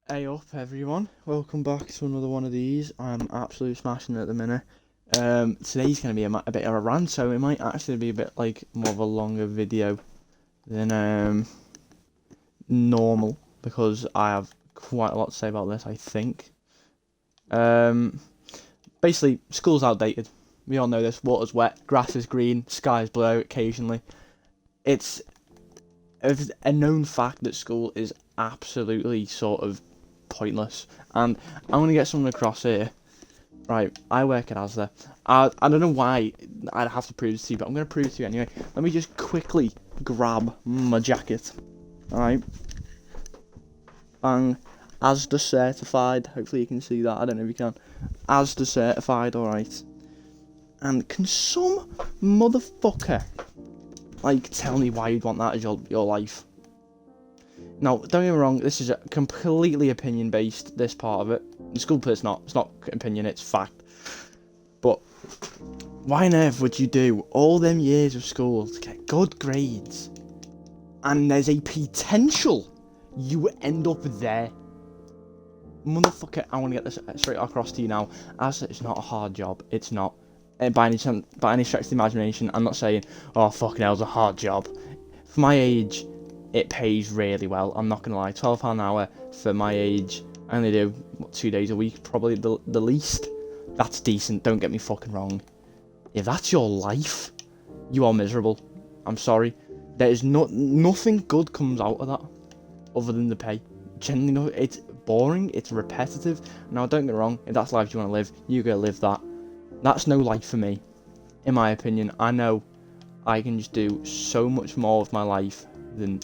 Hey up everyone, welcome back to another one of these. I'm absolutely smashing it at the minute. Today's going to be a bit of a rant, so it might actually be a bit like more of a longer video than normal, because I have quite a lot to say about this, I think. Basically, school's outdated. We all know this. Water's wet, grass is green, sky's blue occasionally. It's a known fact that school is absolutely sort of pointless, and I'm gonna get something across here. Right, I work at Asda. I don't know why I'd have to prove this to you, but I'm gonna prove it to you anyway. Let me just quickly grab my jacket. Alright, bang. Asda certified. Hopefully you can see that. I don't know if you can. Asda certified. Alright. And can some motherfucker tell me why you'd want that as your life? Now, don't get me wrong, this is a completely opinion-based, this part of it. The school it's not opinion, it's fact. But why on earth would you do all them years of school to get good grades, and there's a potential you end up there? Motherfucker, I want to get this straight across to you now. As it's not a hard job, it's not. By any stretch of the imagination, I'm not saying, oh fucking hell, it's a hard job. For my age, it pays really well. I'm not gonna lie, £12 an hour for my age. I only do 2 days a week, probably the least. That's decent. Don't get me fucking wrong. If that's your life, you are miserable. I'm sorry. There is nothing good comes out of that, other than the pay. Generally, no. It's boring. It's repetitive. Now, don't get me wrong. If that's life you want to live, you go live that. That's no life for me, in my opinion. I know I can just do so much more of my life than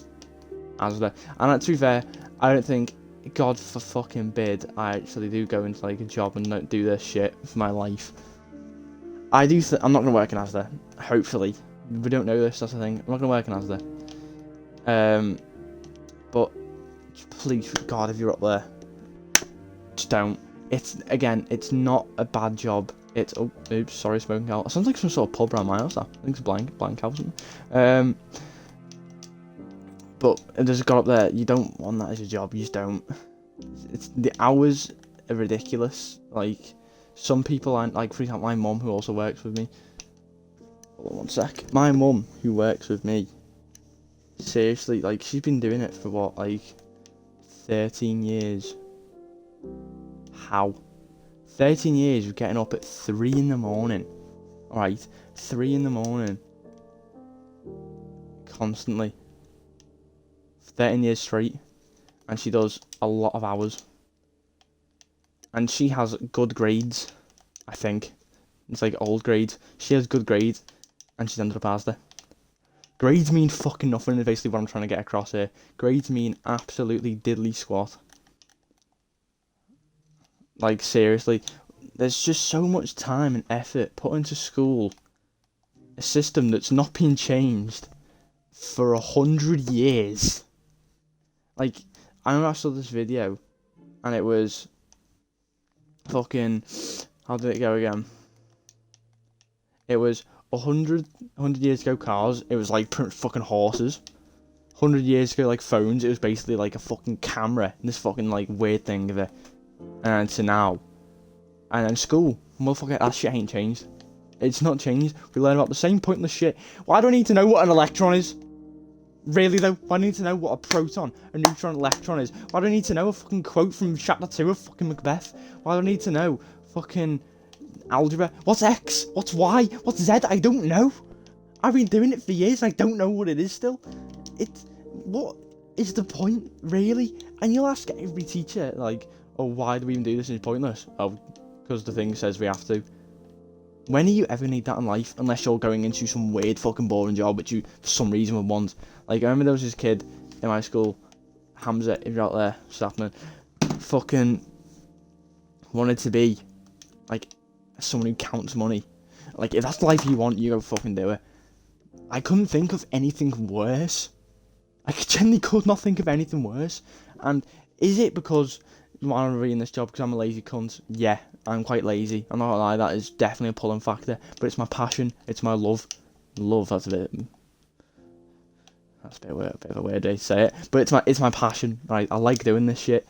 Asda. And to be fair, I don't think, God for fucking bid, I actually do go into a job and don't do this shit for my life. I'm not gonna work in Asda. Hopefully, we don't know this. That's the thing. I'm not gonna work in Asda. But please, God, if you're up there, just don't. It's not a bad job. It's oops, sorry, smoking out. It sounds like some sort of pub around my house. I think it's a blank house or something. But there's a guy up there, you don't want that as a job, you just don't. The hours are ridiculous. Some people aren't, for example, my mum, who also works with me. Hold on one sec. My mum, who works with me, seriously, she's been doing it for what, 13 years. How? 13 years of getting up at 3 in the morning. Alright, 3 in the morning. Constantly. 13 years straight, and she does a lot of hours, and she has good grades. I think it's old grades. She has good grades, and she's ended up Asda. Grades mean fucking nothing, is basically what I'm trying to get across here. Grades mean absolutely diddly squat. Seriously, there's just so much time and effort put into school, a system that's not been changed for 100 years. I remember I saw this video, and it was fucking, how did it go again? It was 100 years ago cars, it was fucking horses. 100 years ago phones, it was basically a fucking camera, and this fucking weird thing of it. And to now, and then school, motherfucker, that shit ain't changed. It's not changed. We learn about the same pointless shit. Why do I need to know what an electron is? Really though, why do I need to know what a proton, a neutron, electron is? Why do I need to know a fucking quote from chapter 2 of fucking Macbeth? Why do I need to know fucking algebra? What's X? What's Y? What's Z? I don't know. I've been doing it for years and I don't know what it is still. What is the point, really? And you'll ask every teacher, oh, why do we even do this? It's pointless. Oh, because the thing says we have to. When are you ever need that in life, unless you're going into some weird fucking boring job which you for some reason would want? I remember there was this kid in my school, Hamza, if you're out there, Staffman, fucking wanted to be someone who counts money. If that's the life you want, you go fucking do it. I couldn't think of anything worse. I genuinely could not think of anything worse. And is it because I'm really in this job because I'm a lazy cunt? Yeah, I'm quite lazy. I'm not gonna lie, that is definitely a pulling factor. But it's my passion, it's my love. Love, that's a bit of a weird way to say it. But it's my passion, right? I like doing this shit.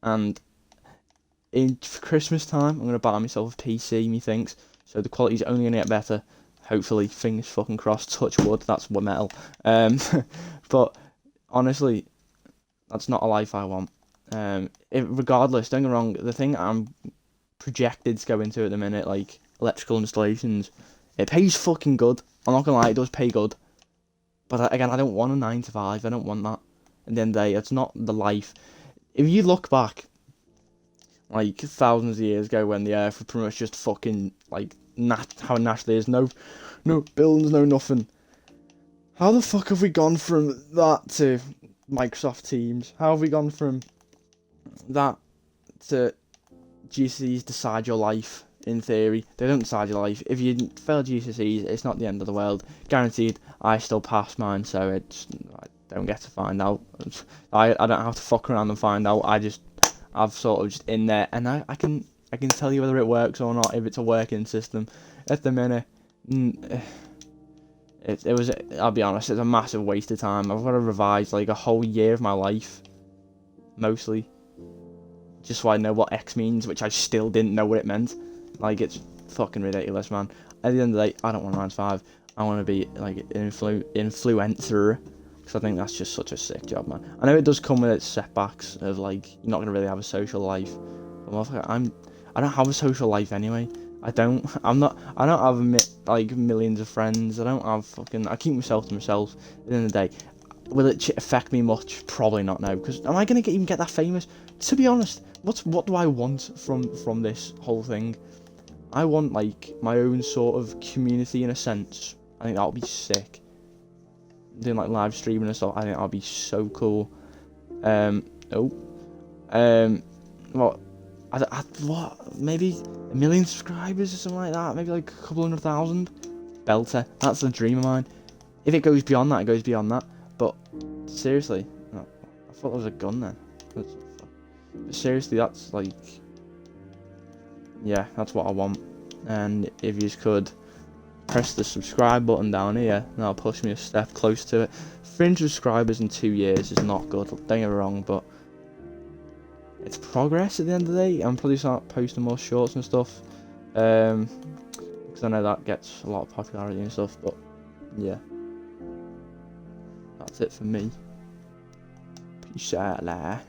and for Christmas time, I'm gonna buy myself a PC. Methinks so the quality's only gonna get better. Hopefully, fingers fucking crossed. Touch wood. That's what metal. But honestly, that's not a life I want. Regardless, don't get me wrong. The thing I'm projected to go into at the minute, like electrical installations, it pays fucking good. I'm not gonna lie, it does pay good. But again, I don't want a 9 to 5. I don't want that. At the end of the day, it's not the life. If you look back, like thousands of years ago, when the Earth was pretty much just fucking like how naturally is, no buildings, no nothing. How the fuck have we gone from that to Microsoft Teams? How have we gone from that to GCSEs decide your life? In theory, they don't decide your life. If you fail GCSEs, it's not the end of the world. Guaranteed, I still pass mine, so I don't get to find out. I don't have to fuck around and find out. I've sort of just in there, and I can tell you whether it works or not, if it's a working system. At the minute, it was, I'll be honest, it's a massive waste of time. I've got to revise like a whole year of my life, mostly, just so I know what X means, which I still didn't know what it meant. Like, it's fucking ridiculous, man. At the end of the day, I don't want to 9 to 5. I want to be like an influencer, because I think that's just such a sick job, man. I know it does come with its setbacks of like you're not gonna really have a social life. But I don't have a social life anyway. I don't have like millions of friends. I don't have fucking. I keep myself to myself. At the end of the day, will it affect me much? Probably not. No, because am I gonna even get that famous? To be honest, what do I want from this whole thing? I want like my own sort of community in a sense. I think that would be sick. Doing like live streaming and stuff. I think that would be so cool. What? What? Maybe 1 million subscribers or something like that. Maybe like a couple 100,000. Belter. That's the dream of mine. If it goes beyond that, it goes beyond that. But seriously, no, I thought there was a gun then. But seriously, that's like. Yeah, that's what I want. And if you could press the subscribe button down here, that'll push me a step close to it. 300 subscribers in 2 years is not good, don't get me wrong, but it's progress at the end of the day. I'm probably start posting more shorts and stuff, because I know that gets a lot of popularity and stuff. But yeah, that's it for me. Peace out, lah.